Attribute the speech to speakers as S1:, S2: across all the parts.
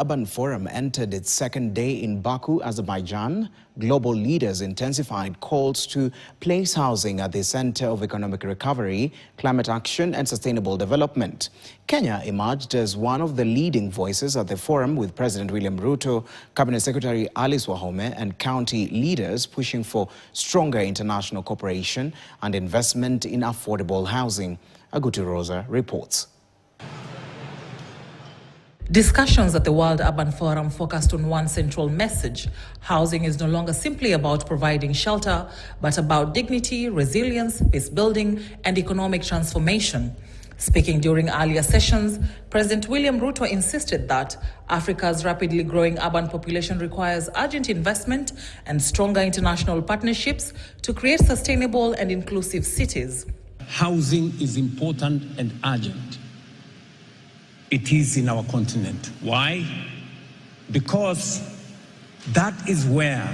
S1: Urban Forum entered its second day in Baku, Azerbaijan. Global leaders intensified calls to place housing at the center of economic recovery, climate action and sustainable development. Kenya emerged as one of the leading voices at the forum, with President William Ruto, Cabinet Secretary Alice Wahome and county leaders pushing for stronger international cooperation and investment in affordable housing. Agutu Rosa reports.
S2: Discussions at the World Urban Forum focused on one central message: housing is no longer simply about providing shelter, but about dignity, resilience, peace building, and economic transformation. Speaking during earlier sessions, President William Ruto insisted that Africa's rapidly growing urban population requires urgent investment and stronger international partnerships to create sustainable and inclusive cities.
S3: Housing is important and urgent. It is in our continent. Why? Because that is where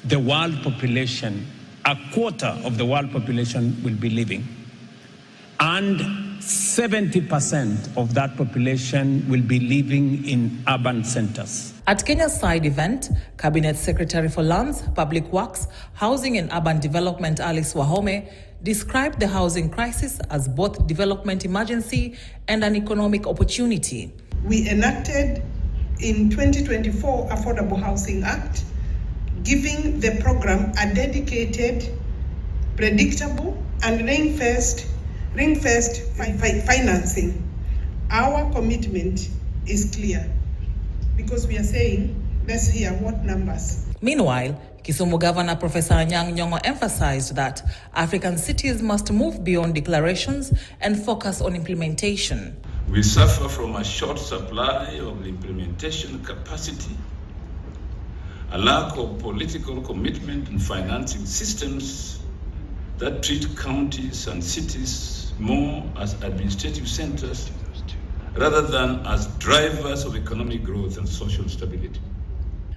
S3: the world population, a quarter of the world population, will be living. And 70% of that population will be living in urban centers.
S2: At Kenya's side event, Cabinet Secretary for Lands, Public Works, Housing and Urban Development Alice Wahome described the housing crisis as both development emergency and an economic opportunity.
S4: We enacted in 2024 Affordable Housing Act, giving the program a dedicated, predictable and ring-fenced financing. Our commitment is clear because we are saying, let's hear what numbers.
S2: Meanwhile, Kisumu Governor Professor Anyang' Nyong'o emphasized that African cities must move beyond declarations and focus on implementation.
S5: We suffer from a short supply of implementation capacity, a lack of political commitment and financing systems that treat counties and cities more as administrative centers rather than as drivers of economic growth and social stability.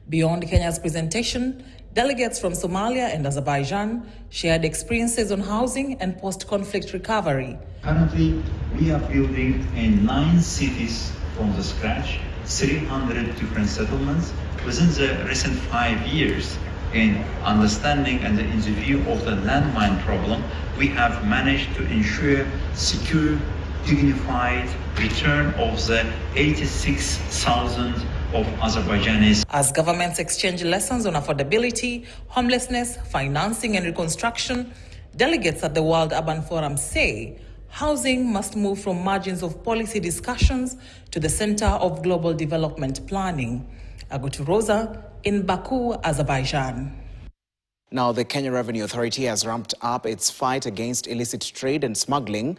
S2: Beyond Kenya's presentation, delegates from Somalia and Azerbaijan shared experiences on housing and post-conflict recovery.
S6: Currently, we are building in 9 cities from the scratch, 300 different settlements. Within the recent 5 years, in understanding and in the view of the landmine problem, we have managed to ensure secure, dignified return of the 86,000 of Azerbaijanis.
S2: As governments exchange lessons on affordability, homelessness, financing and reconstruction, delegates at the World Urban Forum say housing must move from margins of policy discussions to the center of global development planning. Agutu Rosa in Baku, Azerbaijan.
S1: Now, the Kenya Revenue Authority has ramped up its fight against illicit trade and smuggling,